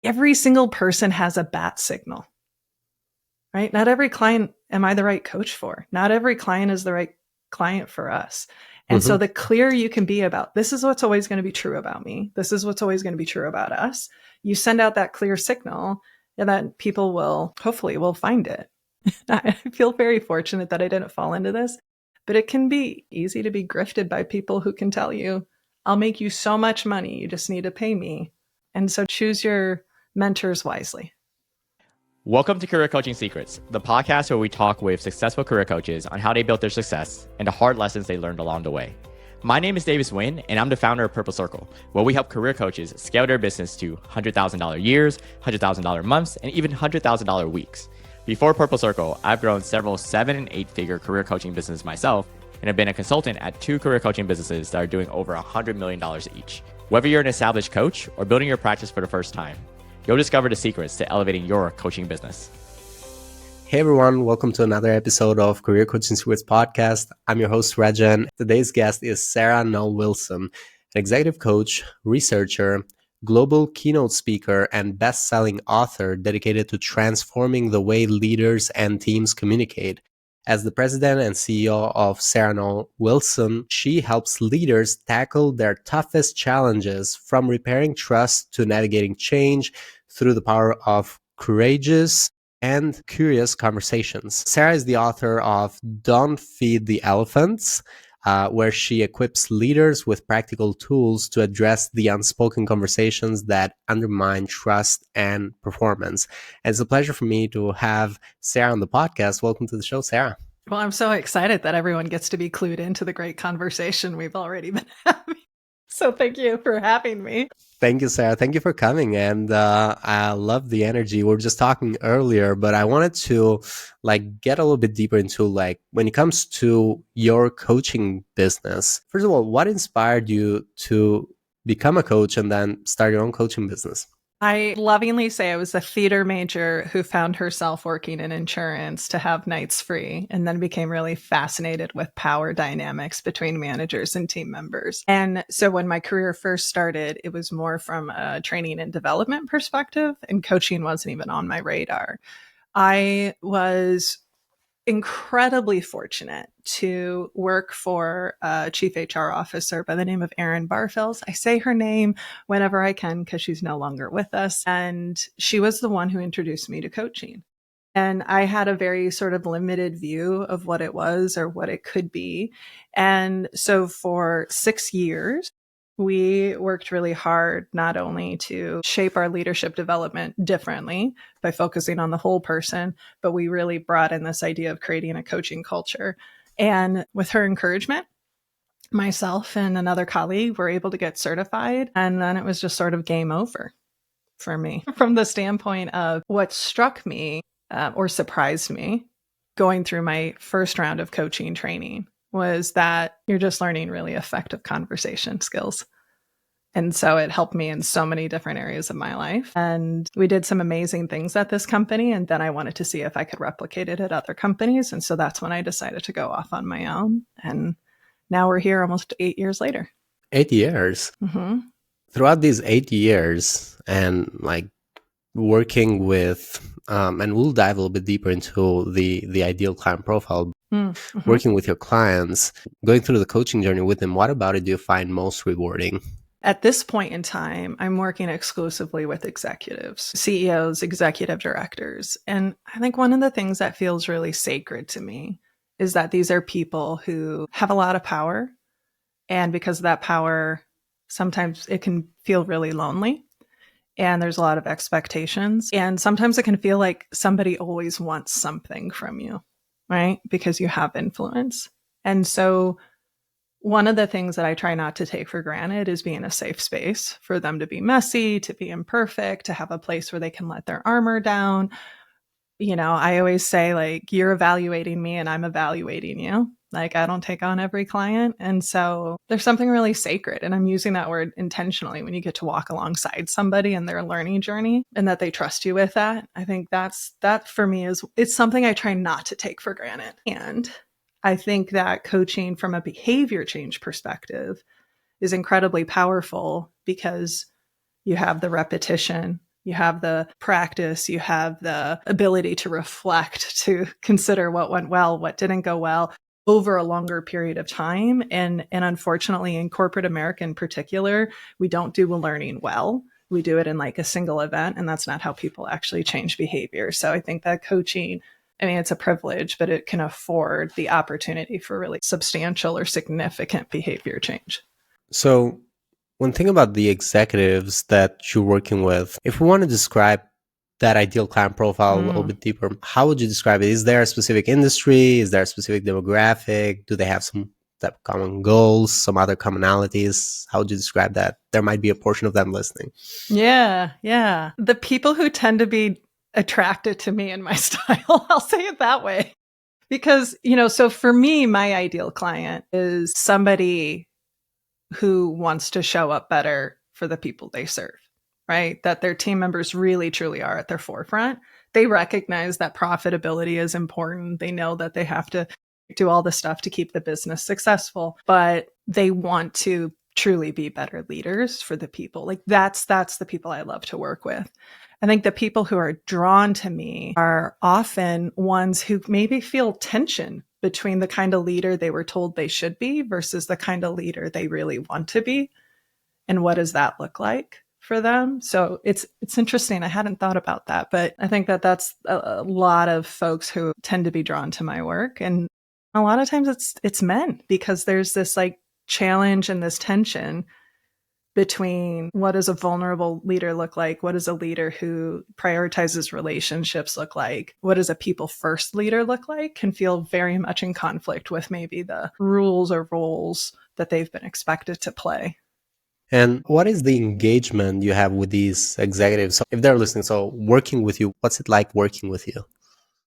every single person has a bat signal, right? Not every client am I the right coach for. Not every client is the right client for us. And so the clearer you can be about, this is what's always going to be true about me. This is what's always going to be true about us. You send out that clear signal and that people will find it. I feel very fortunate that I didn't fall into this, but it can be easy to be grifted by people who can tell you, I'll make you so much money. You just need to pay me. And so choose your mentors wisely. Welcome to Career Coaching Secrets, the podcast where we talk with successful career coaches on how they built their success and the hard lessons they learned along the way. My name is Davis Nguyen, and I'm the founder of Purple Circle, where we help career coaches scale their business to $100,000 years, $100,000 months, and even $100,000 weeks. Before Purple Circle, I've grown several 7- and 8-figure career coaching businesses myself, and have been a consultant at 2 career coaching businesses that are doing over $100 million each. Whether you're an established coach or building your practice for the first time, you'll discover the secrets to elevating your coaching business. Hey everyone, welcome to another episode of Career Coaching Secrets podcast. I'm your host, Rexhen. Today's guest is Sarah Noll Wilson, an executive coach, researcher, global keynote speaker, and best-selling author dedicated to transforming the way leaders and teams communicate. As the president and CEO of Sarah Noll Wilson, she helps leaders tackle their toughest challenges, from repairing trust to navigating change through the power of courageous and curious conversations. Sarah is the author of Don't Feed the Elephants, where she equips leaders with practical tools to address the unspoken conversations that undermine trust and performance. And it's a pleasure for me to have Sarah on the podcast. Welcome to the show, Sarah. Well, I'm so excited that everyone gets to be clued into the great conversation we've already been having. So thank you for having me. Thank you, Sarah. Thank you for coming. And I love the energy. We were just talking earlier, but I wanted to get a little bit deeper into when it comes to your coaching business. First of all, what inspired you to become a coach and then start your own coaching business? I lovingly say I was a theater major who found herself working in insurance to have nights free, and then became really fascinated with power dynamics between managers and team members. And so when my career first started, it was more from a training and development perspective, and coaching wasn't even on my radar. I was incredibly fortunate to work for a chief HR officer by the name of Erin Barfels. I say her name whenever I can because she's no longer with us. And she was the one who introduced me to coaching. And I had a very sort of limited view of what it was or what it could be. And so for 6 years, we worked really hard not only to shape our leadership development differently by focusing on the whole person, but we really brought in this idea of creating a coaching culture. And with her encouragement, myself and another colleague were able to get certified. And then it was just sort of game over for me. From the standpoint of what struck me or surprised me going through my first round of coaching training was that you're just learning really effective conversation skills. And so it helped me in so many different areas of my life. And we did some amazing things at this company. And then I wanted to see if I could replicate it at other companies. And so that's when I decided to go off on my own. And now we're here almost 8 years later. 8 years. Mm-hmm. Throughout these 8 years and working with, and we'll dive a little bit deeper into the ideal client profile, working with your clients, going through the coaching journey with them, what about it do you find most rewarding? At this point in time, I'm working exclusively with executives, CEOs, executive directors. And I think one of the things that feels really sacred to me is that these are people who have a lot of power. And because of that power, sometimes it can feel really lonely. And there's a lot of expectations. And sometimes it can feel like somebody always wants something from you, right? Because you have influence. And so one of the things that I try not to take for granted is being a safe space for them to be messy, to be imperfect, to have a place where they can let their armor down. You know, I always say you're evaluating me and I'm evaluating you. I don't take on every client. And so there's something really sacred. And I'm using that word intentionally when you get to walk alongside somebody in their learning journey and that they trust you with that. I think that for me it's something I try not to take for granted. And I think that coaching from a behavior change perspective is incredibly powerful because you have the repetition, You have the practice, you have the ability to reflect, to consider what went well, what didn't go well over a longer period of time. And unfortunately, in corporate America in particular, we don't do learning well. We do it in like a single event, and that's not how people actually change behavior. So I think that coaching, I mean, it's a privilege, but it can afford the opportunity for really substantial or significant behavior change. So when thinking about the executives that you're working with, if we want to describe that ideal client profile a little bit deeper, how would you describe it? Is there a specific industry? Is there a specific demographic? Do they have some type of common goals, some other commonalities? How would you describe that? There might be a portion of them listening. Yeah. The people who tend to be attracted to me and my style, I'll say it that way. Because, so for me, my ideal client is somebody who wants to show up better for the people they serve, right? That their team members really, truly are at their forefront. They recognize that profitability is important. They know that they have to do all the stuff to keep the business successful, but they want to truly be better leaders for the people. Like that's the people I love to work with. I think the people who are drawn to me are often ones who maybe feel tension between the kind of leader they were told they should be versus the kind of leader they really want to be. And what does that look like for them? So it's interesting. I hadn't thought about that, but I think that that's a lot of folks who tend to be drawn to my work. And a lot of times it's men, because there's this like challenge and this tension between what does a vulnerable leader look like? What does a leader who prioritizes relationships look like? What does a people first leader look like? Can feel very much in conflict with maybe the rules or roles that they've been expected to play. And what is the engagement you have with these executives? So if they're listening, so working with you, what's it like working with you?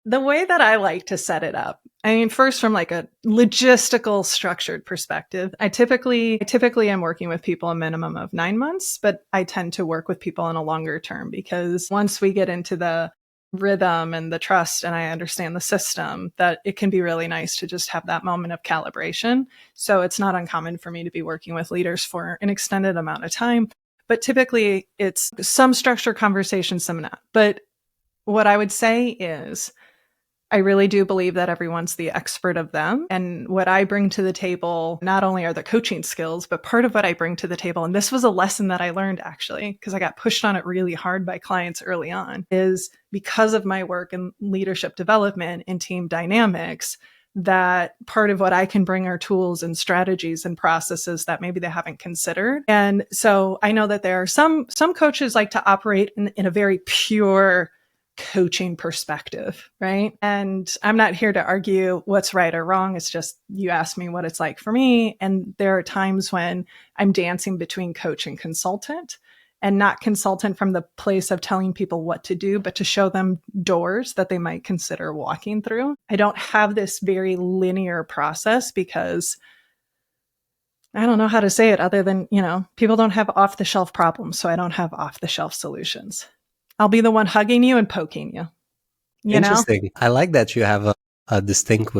The way that I like to set it up, I mean, first from like a logistical structured perspective, I typically am working with people a minimum of 9 months, but I tend to work with people in a longer term, because once we get into the rhythm and the trust and I understand the system, that it can be really nice to just have that moment of calibration. So it's not uncommon for me to be working with leaders for an extended amount of time, but typically it's some structured conversation, some not. But what I would say is, I really do believe that everyone's the expert of them. And what I bring to the table, not only are the coaching skills, but part of what I bring to the table, and this was a lesson that I learned actually, because I got pushed on it really hard by clients early on, is because of my work in leadership development and team dynamics, that part of what I can bring are tools and strategies and processes that maybe they haven't considered. And so I know that there are some coaches like to operate in a very pure coaching perspective, right? And I'm not here to argue what's right or wrong. It's just you asked me what it's like for me. And there are times when I'm dancing between coach and consultant, and not consultant from the place of telling people what to do, but to show them doors that they might consider walking through. I don't have this very linear process because I don't know how to say it other than, people don't have off the shelf problems. So I don't have off the shelf solutions. I'll be the one hugging you and poking you. Interesting. I like that you have a distinction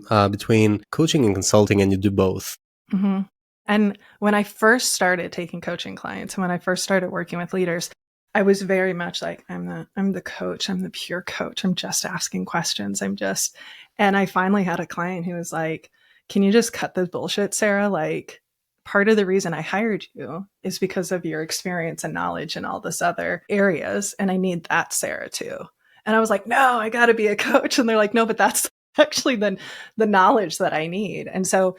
between coaching and consulting, and you do both. Mm-hmm. And when I first started taking coaching clients, and when I first started working with leaders, I was very much like, I'm the coach. I'm the pure coach. I'm just asking questions. And I finally had a client who was like, can you just cut the bullshit, Sarah? Like, part of the reason I hired you is because of your experience and knowledge in all this other areas. And I need that, Sarah, too. And I was like, no, I got to be a coach. And they're like, no, but that's actually the knowledge that I need. And so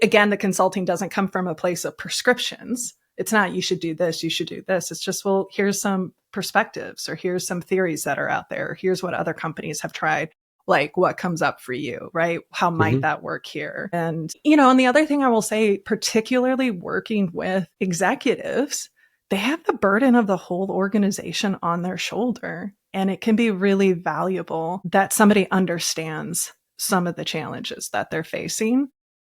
again, the consulting doesn't come from a place of prescriptions. It's not, you should do this, you should do this. It's just, well, here's some perspectives, or here's some theories that are out there. Or here's what other companies have tried. Like, what comes up for you, right? How might that work here? And, and the other thing I will say, particularly working with executives, they have the burden of the whole organization on their shoulder. And it can be really valuable that somebody understands some of the challenges that they're facing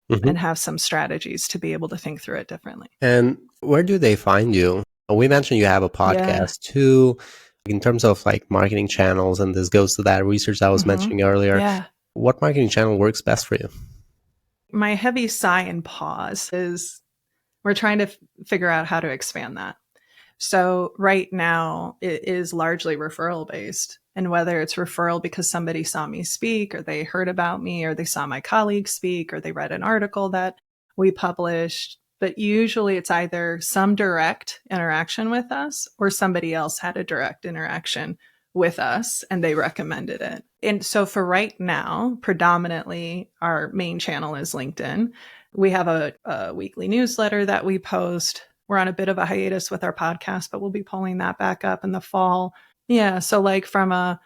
and have some strategies to be able to think through it differently. And where do they find you? We mentioned you have a podcast too. In terms of like marketing channels, and this goes to that research I was mentioning earlier. Yeah. What marketing channel works best for you? My heavy sigh and pause is we're trying to figure out how to expand that. So right now it is largely referral based. And whether it's referral because somebody saw me speak or they heard about me or they saw my colleague speak or they read an article that we published, but usually it's either some direct interaction with us or somebody else had a direct interaction with us and they recommended it. And so for right now, predominantly our main channel is LinkedIn. We have a weekly newsletter that we post. We're on a bit of a hiatus with our podcast, but we'll be pulling that back up in the fall. Yeah. So like from a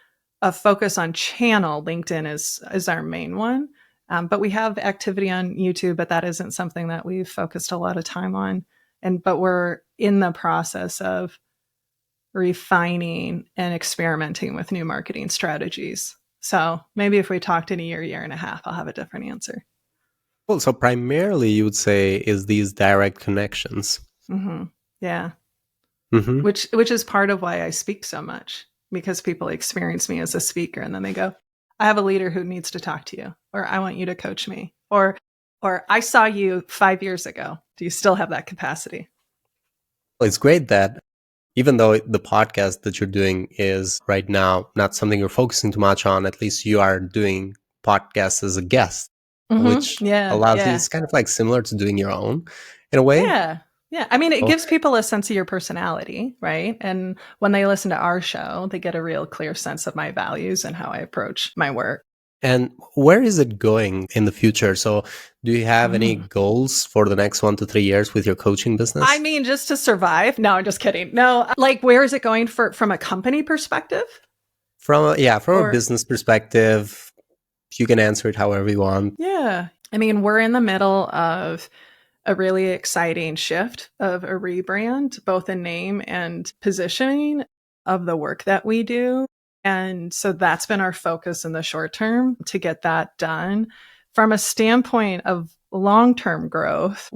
focus on channel, LinkedIn is our main one. But we have activity on YouTube, but that isn't something that we've focused a lot of time on. But we're in the process of refining and experimenting with new marketing strategies. So maybe if we talked in a year and a half, I'll have a different answer. Well, so primarily you would say is these direct connections. Mm-hmm. Yeah. Mm-hmm. Which is part of why I speak so much, because people experience me as a speaker and then they go, I have a leader who needs to talk to you, or I want you to coach me, or I saw you 5 years ago. Do you still have that capacity? Well, it's great that even though the podcast that you're doing is right now not something you're focusing too much on, at least you are doing podcasts as a guest, which allows you, it's kind of like similar to doing your own in a way. Yeah. Yeah. I mean, it gives people a sense of your personality, right? And when they listen to our show, they get a real clear sense of my values and how I approach my work. And where is it going in the future? So do you have any goals for the next 1 to 3 years with your coaching business? I mean, just to survive. No, I'm just kidding. No, like where is it going from a company perspective? From a business perspective, you can answer it however you want. Yeah. I mean, we're in the middle of a really exciting shift of a rebrand, both in name and positioning of the work that we do. And so that's been our focus in the short term to get that done. From a standpoint of long-term growth,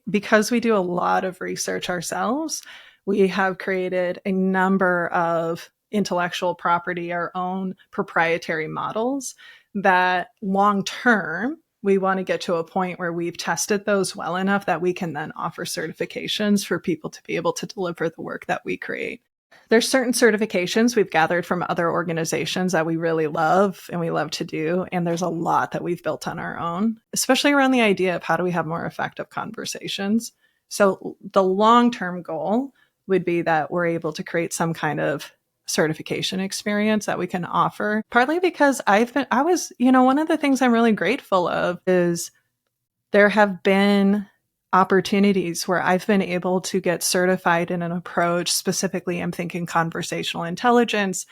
because we do a lot of research ourselves, we have created a number of intellectual property, our own proprietary models that long-term, we want to get to a point where we've tested those well enough that we can then offer certifications for people to be able to deliver the work that we create. There's certain certifications we've gathered from other organizations that we really love and we love to do. And there's a lot that we've built on our own, especially around the idea of how do we have more effective conversations. So the long-term goal would be that we're able to create some kind of certification experience that we can offer, partly because one of the things I'm really grateful of is there have been opportunities where I've been able to get certified in an approach. Specifically, I'm thinking conversational intelligence,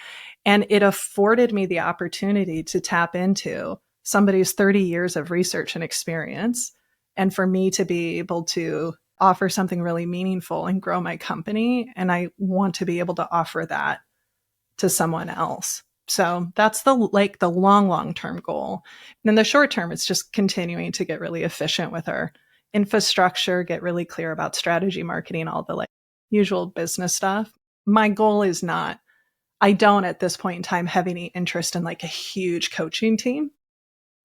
and it afforded me the opportunity to tap into somebody's 30 years of research and experience, and for me to be able to offer something really meaningful and grow my company. And I want to be able to offer that to someone else. So that's the long-term goal. And in the short term, it's just continuing to get really efficient with our infrastructure, get really clear about strategy, marketing, all the usual business stuff. My goal is I don't at this point in time have any interest in a huge coaching team.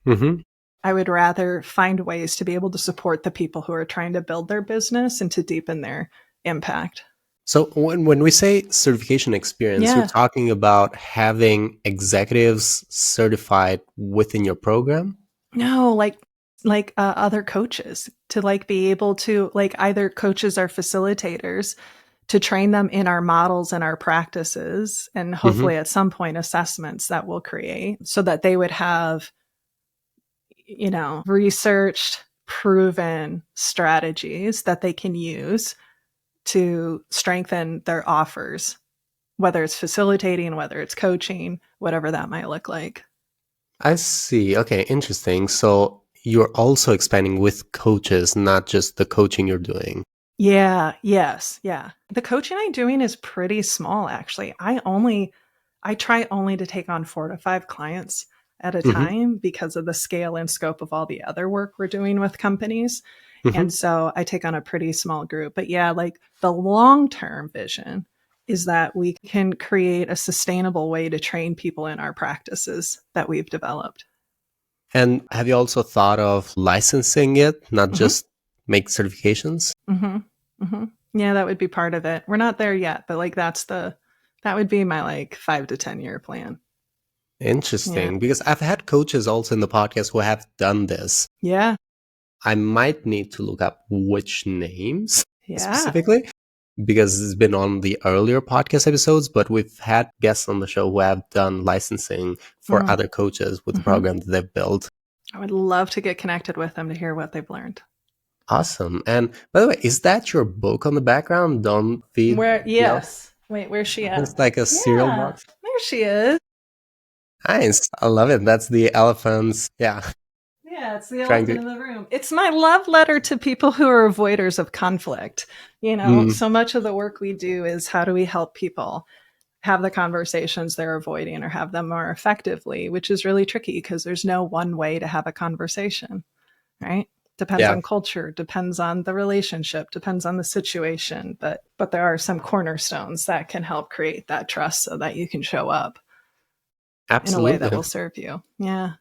Mm-hmm. I would rather find ways to be able to support the people who are trying to build their business and to deepen their impact. So when we say certification experience, you're talking about having executives certified within your program? No, like other coaches to be able to either coaches or facilitators to train them in our models and our practices, and hopefully at some point assessments that we'll create so that they would have, researched, proven strategies that they can use to strengthen their offers, whether it's facilitating, whether it's coaching, whatever that might look like. I see. Okay, interesting. So you're also expanding with coaches, not just the coaching you're doing. Yeah. Yes. Yeah. The coaching I'm doing is pretty small, actually. I try only to take on 4 to 5 clients at a time because of the scale and scope of all the other work we're doing with companies. And so I take on a pretty small group. But yeah, the long-term vision is that we can create a sustainable way to train people in our practices that we've developed. And have you also thought of licensing it, not just make certifications? Yeah, that would be part of it. We're not there yet, but like that would be my like 5 to 10 year plan. Interesting, Yeah. because I've had coaches also in the podcast who have done this. Yeah. I might need to look up which names Yeah. specifically, because it's been on the earlier podcast episodes, but we've had guests on the show who have done licensing for other coaches with the program that they've built. I would love to get connected with them to hear what they've learned. Awesome. And by the way, is that your book on the background? Don't feed. Yes. Wait, where's she at? It's like a cereal box. There she is. Nice. I love it. That's the elephants. Yeah. Yeah, it's the elephant in the room. It's my love letter to people who are avoiders of conflict. So much of the work we do is how do we help people have the conversations they're avoiding or have them more effectively, which is really tricky because there's no one way to have a conversation, right? Depends on culture, depends on the relationship, depends on the situation. But there are some cornerstones that can help create that trust so that you can show up in a way that will serve you. Yeah.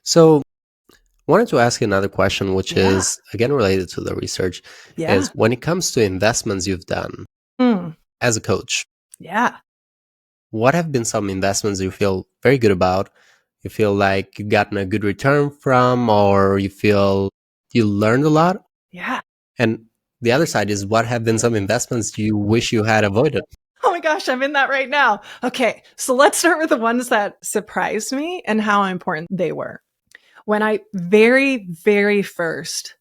So I wanted to ask you another question, which is, again, related to the research, is when it comes to investments you've done as a coach. Yeah. What have been some investments you feel very good about? You feel like you've gotten a good return from, or you feel you learned a lot? Yeah. And the other side is, what have been some investments you wish you had avoided? Oh my gosh, I'm in that right now. Okay, so let's start with the ones that surprised me and how important they were. When I very, very first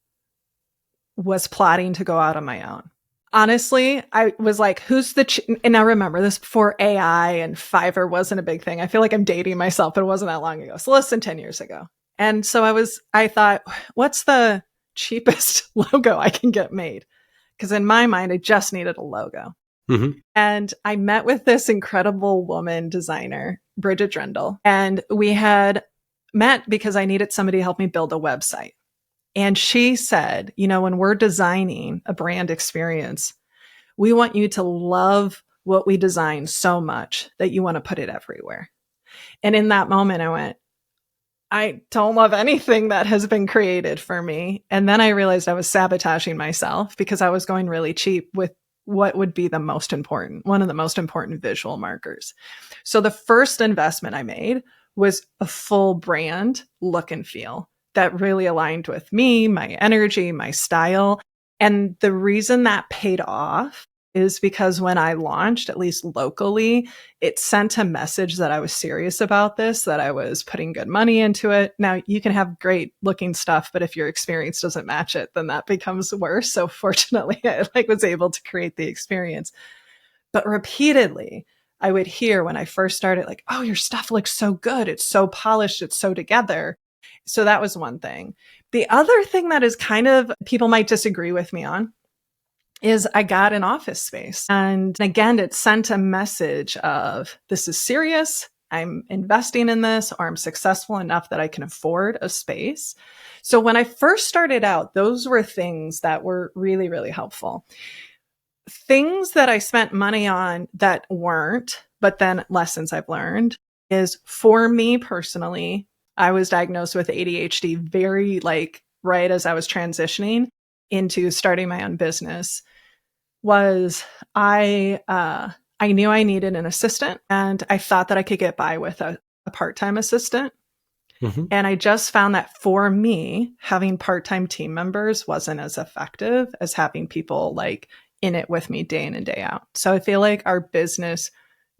was plotting to go out on my own, honestly, I was like, who's and I remember this before AI and Fiverr wasn't a big thing. I feel like I'm dating myself, but it wasn't that long ago. So less than 10 years ago. And so I thought, what's the cheapest logo I can get made? Because in my mind, I just needed a logo. And I met with this incredible woman designer, Bridget Drendel, and we had met because I needed somebody to help me build a website. And she said, when we're designing a brand experience, we want you to love what we design so much that you want to put it everywhere. And in that moment, I went, I don't love anything that has been created for me. And then I realized I was sabotaging myself because I was going really cheap with what would be one of the most important visual markers. So the first investment I made was a full brand look and feel that really aligned with me, my energy, my style. And the reason that paid off is because when I launched, at least locally, it sent a message that I was serious about this, that I was putting good money into it. Now, you can have great looking stuff, but if your experience doesn't match it, then that becomes worse. So fortunately, I was able to create the experience. But repeatedly, I would hear when I first started, like, oh, your stuff looks so good. It's so polished. It's so together. So that was one thing. The other thing that is kind of, people might disagree with me on, is I got an office space. And again, it sent a message of, this is serious. I'm investing in this, or I'm successful enough that I can afford a space. So when I first started out, those were things that were really, really helpful. Things that I spent money on that weren't, but then lessons I've learned is, for me personally, I was diagnosed with ADHD very right as I was transitioning into starting my own business. Was I knew I needed an assistant, and I thought that I could get by with a part-time assistant. And I just found that for me, having part-time team members wasn't as effective as having people in it with me day in and day out. So I feel like our business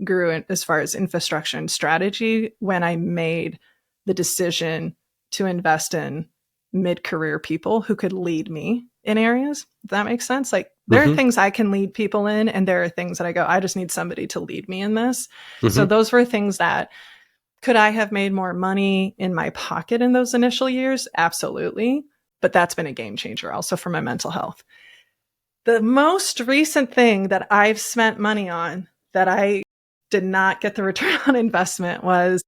grew as far as infrastructure and strategy when I made the decision to invest in mid-career people who could lead me in areas. Does that make sense? There are things I can lead people in, and there are things that I go, I just need somebody to lead me in this. So those were things that, could I have made more money in my pocket in those initial years? Absolutely. But that's been a game changer also for my mental health. The most recent thing that I've spent money on that I did not get the return on investment was,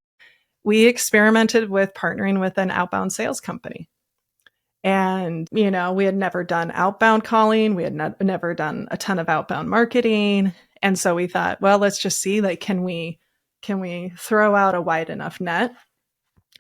we experimented with partnering with an outbound sales company. And, we had never done outbound calling. We had never done a ton of outbound marketing. And so we thought, well, let's just see, can we throw out a wide enough net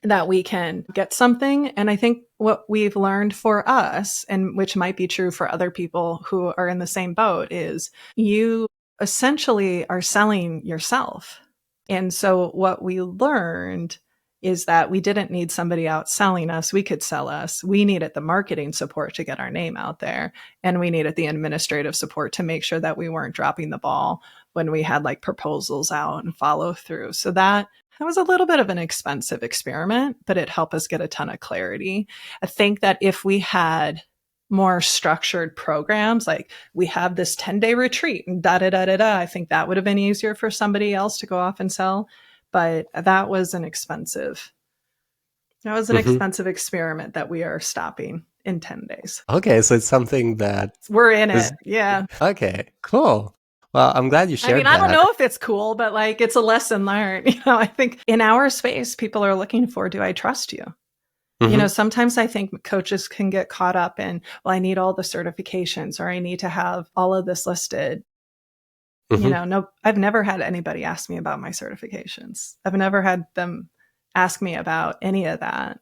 that we can get something. And I think what we've learned for us, and which might be true for other people who are in the same boat, is you essentially are selling yourself. And so what we learned is that we didn't need somebody out selling us. We could sell us. We needed the marketing support to get our name out there. And we needed the administrative support to make sure that we weren't dropping the ball when we had like proposals out and follow through. So that was a little bit of an expensive experiment, but it helped us get a ton of clarity. I think that if we had more structured programs, like we have this 10-day retreat and I think that would have been easier for somebody else to go off and sell. But that was an expensive experiment that we are stopping in 10 days. Okay, so it's something that we're in it. Yeah. Okay, cool. Well, I'm glad you shared that. I don't know if it's cool, but like it's a lesson learned. I think in our space, people are looking for, do I trust you? Mm-hmm. Sometimes I think coaches can get caught up in, well, I need all the certifications or I need to have all of this listed. Mm-hmm. No, I've never had anybody ask me about my certifications. I've never had them ask me about any of that.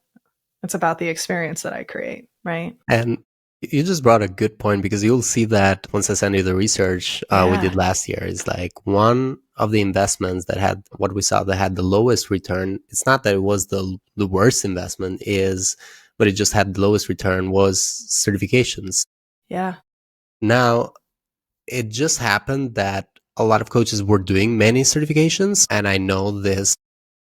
It's about the experience that I create, right? And you just brought a good point, because you'll see that once I send you the research we did last year, is like one of the investments that had what we saw that had the lowest return. It's not that it was the worst investment but it just had the lowest return was certifications. Yeah. Now, it just happened that a lot of coaches were doing many certifications. And I know this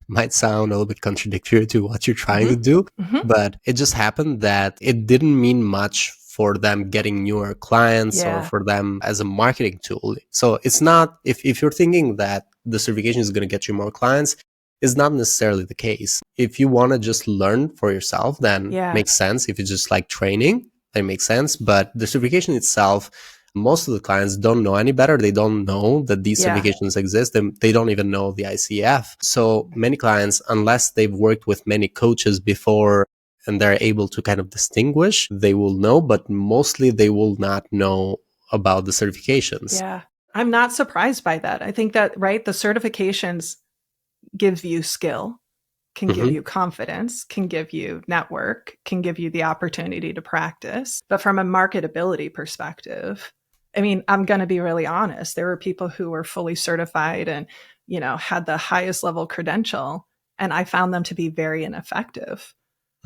might sound a little bit contradictory to what you're trying to do, but it just happened that it didn't mean much for them getting newer clients or for them as a marketing tool. So it's not, if you're thinking that the certification is going to get you more clients, it's not necessarily the case. If you want to just learn for yourself, then makes sense. If you just like training, that makes sense. But the certification itself, most of the clients don't know any better. They don't know that these certifications exist. They don't even know the ICF. So many clients, unless they've worked with many coaches before and they're able to kind of distinguish, they will know, but mostly they will not know about the certifications. Yeah. I'm not surprised by that. I think that, right, the certifications give you skill, can give you confidence, can give you network, can give you the opportunity to practice. But from a marketability perspective, I mean, I'm going to be really honest. There were people who were fully certified and, had the highest level credential, and I found them to be very ineffective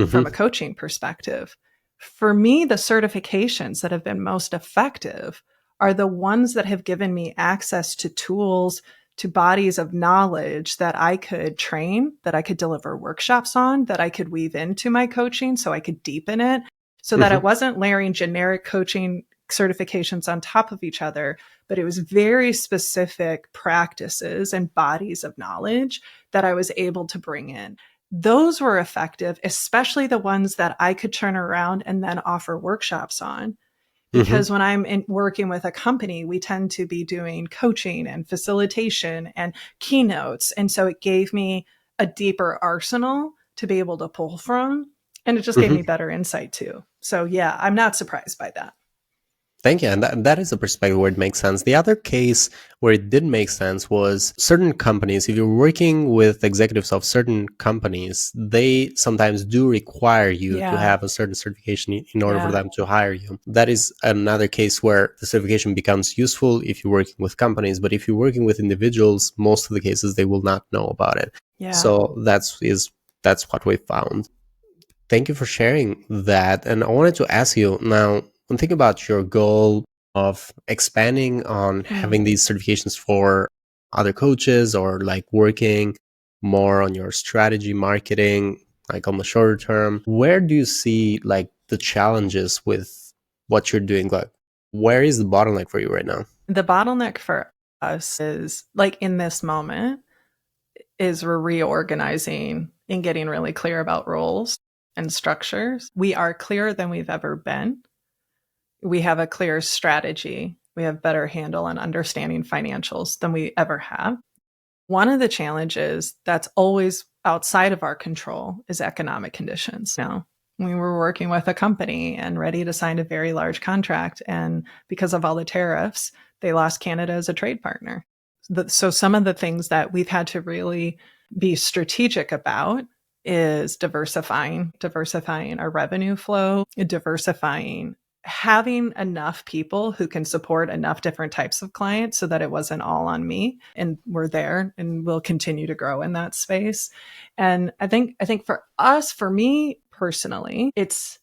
from a coaching perspective. For me, the certifications that have been most effective are the ones that have given me access to tools, to bodies of knowledge that I could train, that I could deliver workshops on, that I could weave into my coaching so I could deepen it, so that it wasn't layering generic coaching certifications on top of each other, but it was very specific practices and bodies of knowledge that I was able to bring in. Those were effective, especially the ones that I could turn around and then offer workshops on. Because when I'm working with a company, we tend to be doing coaching and facilitation and keynotes. And so it gave me a deeper arsenal to be able to pull from. And it just gave me better insight too. So yeah, I'm not surprised by that. Thank you. And that is a perspective where it makes sense. The other case where it didn't make sense was certain companies. If you're working with executives of certain companies, they sometimes do require you to have a certain certification in order for them to hire you. That is another case where the certification becomes useful if you're working with companies. But if you're working with individuals, most of the cases, they will not know about it. Yeah. So that's what we found. Thank you for sharing that. And I wanted to ask you now, when thinking about your goal of expanding on having these certifications for other coaches, or like working more on your strategy marketing, like on the shorter term, where do you see like the challenges with what you're doing? Like, where is the bottleneck for you right now? The bottleneck for us is, like, in this moment, is we're reorganizing and getting really clear about roles and structures. We are clearer than we've ever been. We have a clear strategy. We have better handle on understanding financials than we ever have. One of the challenges that's always outside of our control is economic conditions. Now, we were working with a company and ready to sign a very large contract, and because of all the tariffs, they lost Canada as a trade partner. So some of the things that we've had to really be strategic about is diversifying our revenue flow, having enough people who can support enough different types of clients so that it wasn't all on me. And we're there and we'll continue to grow in that space. And I think for me personally, it's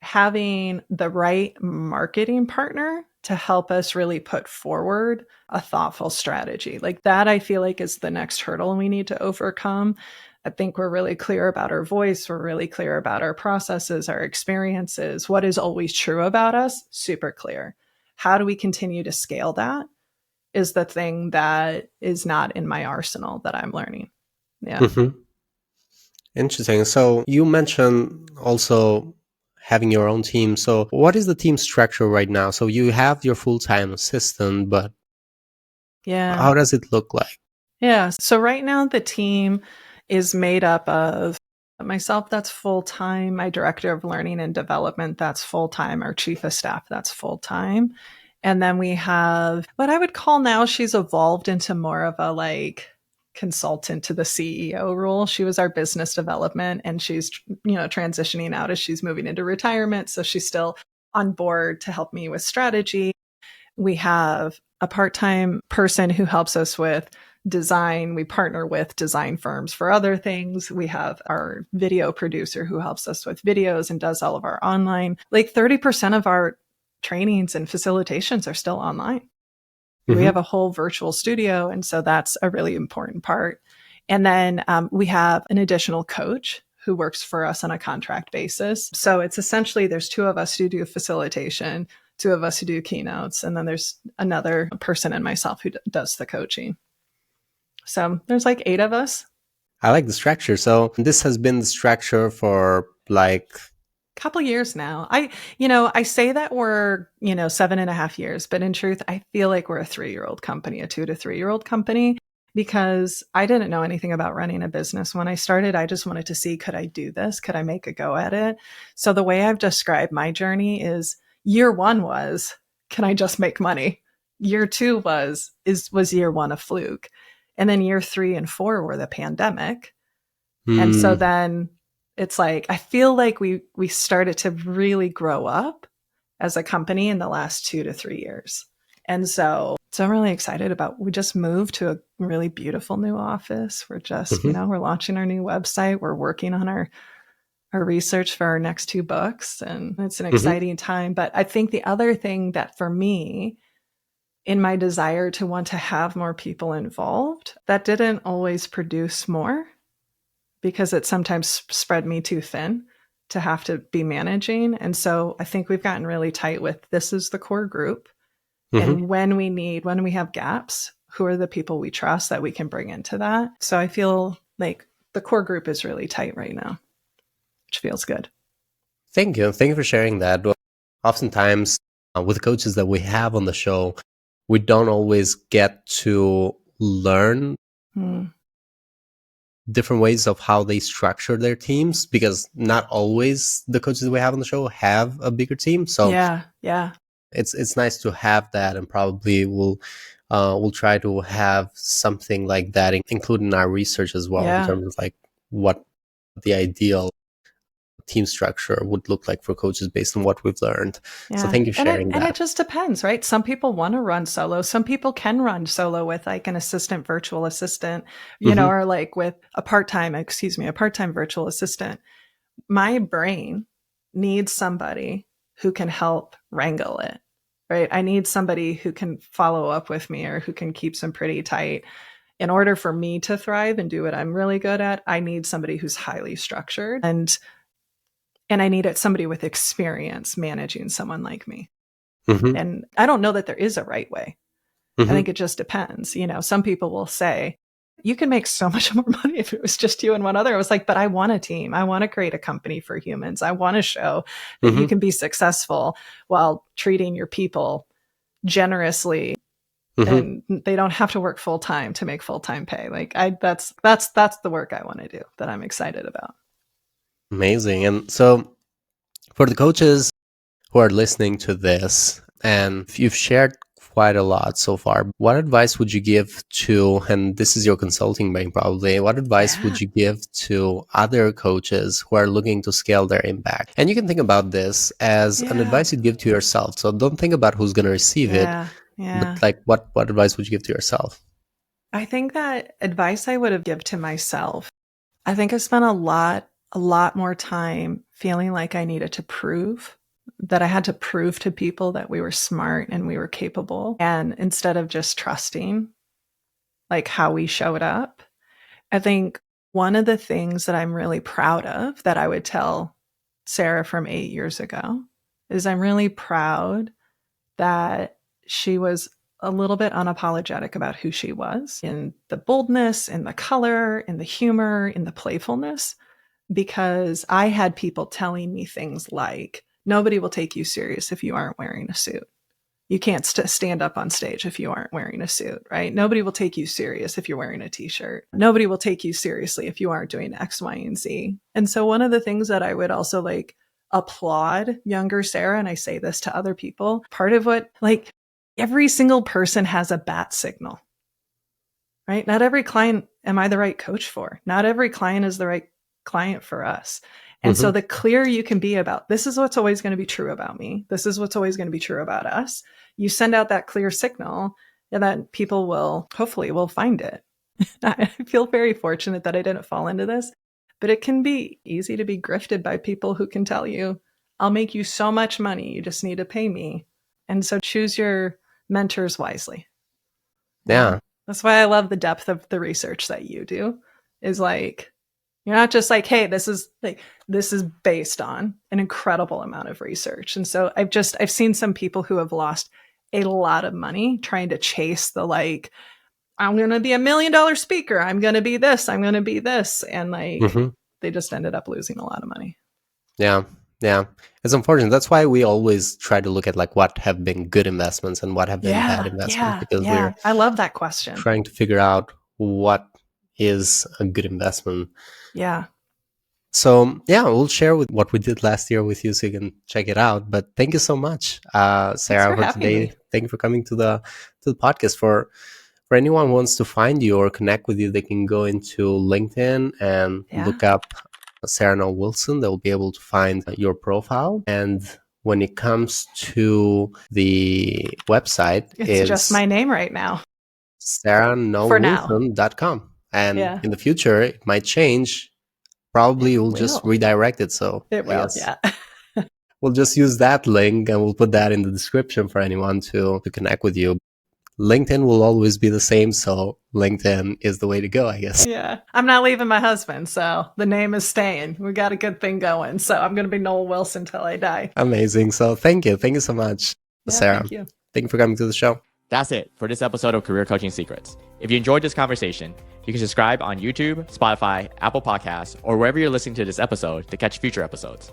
having the right marketing partner to help us really put forward a thoughtful strategy. Like that, I feel like is the next hurdle we need to overcome. I think we're really clear about our voice. We're really clear about our processes, our experiences, what is always true about us, super clear. How do we continue to scale that is the thing that is not in my arsenal that I'm learning. Yeah. Mm-hmm. Interesting. So you mentioned also having your own team. So what is the team structure right now? So you have your full-time assistant, but how does it look like? Yeah. So right now the team is made up of myself, that's full-time, my director of learning and development, that's full-time, our chief of staff, that's full-time. And then we have what I would call now, she's evolved into more of a like consultant to the CEO role. She was our business development and she's, transitioning out as she's moving into retirement. So she's still on board to help me with strategy. We have a part-time person who helps us with design. We partner with design firms for other things. We have our video producer who helps us with videos and does all of our online. Like 30% of our trainings and facilitations are still online. Mm-hmm. We have a whole virtual studio. And so that's a really important part. And then we have an additional coach who works for us on a contract basis. So it's essentially, there's two of us who do facilitation, two of us who do keynotes, and then there's another person and myself who does the coaching. So there's like 8 of us. I like the structure. So this has been the structure for like couple years now. I say that we're, 7.5 years, but in truth, I feel like we're a 3-year-old company, a 2 to 3-year-old company, because I didn't know anything about running a business. When I started, I just wanted to see, could I do this? Could I make a go at it? So the way I've described my journey is year 1 was, can I just make money? Year 2 was year 1 a fluke? And then year 3 and 4 were the pandemic. And so then it's like, I feel like we started to really grow up as a company in the last 2 to 3 years. And so I'm really excited we just moved to a really beautiful new office. We're just, we're launching our new website. We're working on our research for our next 2 books. And it's an exciting time. But I think the other thing that for me, in my desire to want to have more people involved, that didn't always produce more, because it sometimes spread me too thin to have to be managing. And so I think we've gotten really tight with, this is the core group. And when we have gaps, who are the people we trust that we can bring into that? So I feel like the core group is really tight right now, which feels good. Thank you. Thank you for sharing that. Oftentimes with the coaches that we have on the show, we don't always get to learn different ways of how they structure their teams, because not always the coaches that we have on the show have a bigger team. So yeah, it's nice to have that, and probably we'll try to have something like that included in our research as well, in terms of like what the ideal team structure would look like for coaches based on what we've learned. So thank you for sharing that. And it just depends, right? Some people want to run solo. Some people can run solo with like an assistant, virtual assistant, or like with a part-time virtual assistant. My brain needs somebody who can help wrangle it, right? I need somebody who can follow up with me or who can keep some pretty tight. In order for me to thrive and do what I'm really good at, I need somebody who's highly structured, and I needed somebody with experience managing someone like me. And I don't know that there is a right way. I think it just depends. Some people will say, you can make so much more money if it was just you and one other. I was like, but I want a team. I want to create a company for humans. I want to show that you can be successful while treating your people generously. And they don't have to work full time to make full time pay. Like that's the work I want to do, that I'm excited about. Amazing. And so for the coaches who are listening to this, and you've shared quite a lot so far. What advice would you give to, and this is your consulting brain probably, what advice would you give to other coaches who are looking to scale their impact? And you can think about this as an advice you'd give to yourself. So don't think about who's going to receive it, but like what advice would you give to yourself? I think that advice I would have given to myself, I think I spent a lot more time feeling like I needed to prove that I had to prove to people that we were smart and we were capable. And instead of just trusting like how we showed up, I think one of the things that I'm really proud of that I would tell Sarah from 8 years ago is I'm really proud that she was a little bit unapologetic about who she was in the boldness, in the color, in the humor, in the playfulness, because I had people telling me things like, nobody will take you serious if you aren't wearing a suit. You can't stand up on stage if you aren't wearing a suit, right? Nobody will take you serious if you're wearing a t-shirt. Nobody will take you seriously if you aren't doing X, Y, and Z. And so one of the things that I would also like applaud younger Sarah, and I say this to other people, part of what, like, every single person has a bat signal, right? Not every client am I the right coach for. Not every client is the right client for us. And so the clearer you can be about, this is what's always going to be true about me. This is what's always going to be true about us. You send out that clear signal and that people will, hopefully will find it. I feel very fortunate that I didn't fall into this, but it can be easy to be grifted by people who can tell you, I'll make you so much money. You just need to pay me. And so choose your mentors wisely. Yeah. That's why I love the depth of the research that you do, is like, you're not just like, hey, this is based on an incredible amount of research. And so I've seen some people who have lost a lot of money trying to chase the, like, I'm going to be $1 million speaker. I'm going to be this. I'm going to be this. And like, they just ended up losing a lot of money. Yeah. Yeah. It's unfortunate. That's why we always try to look at like what have been good investments and what have been bad investments, because I love that question. Trying to figure out what is a good investment. Yeah. So yeah, we'll share with what we did last year with you so you can check it out. But thank you so much, Sarah, for today. Me. Thank you for coming to the podcast. For anyone who wants to find you or connect with you, they can go into LinkedIn and look up Sarah Noll Wilson. They'll be able to find your profile. And when it comes to the website, it's just my name right now. SarahNollWilson.com. And in the future, it might change. Probably we'll just redirect it. So it will, we'll just use that link and we'll put that in the description for anyone to connect with you. LinkedIn will always be the same. So LinkedIn is the way to go, I guess. Yeah. I'm not leaving my husband. So the name is staying. We got a good thing going. So I'm going to be Noll Wilson till I die. Amazing. So thank you. Thank you so much, Sarah. Thank you. Thank you for coming to the show. That's it for this episode of Career Coaching Secrets. If you enjoyed this conversation, you can subscribe on YouTube, Spotify, Apple Podcasts, or wherever you're listening to this episode to catch future episodes.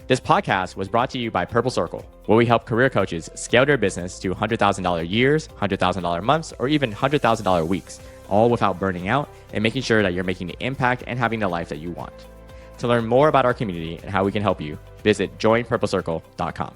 This podcast was brought to you by Purple Circle, where we help career coaches scale their business to $100,000 years, $100,000 months, or even $100,000 weeks, all without burning out and making sure that you're making the impact and having the life that you want. To learn more about our community and how we can help you, visit joinpurplecircle.com.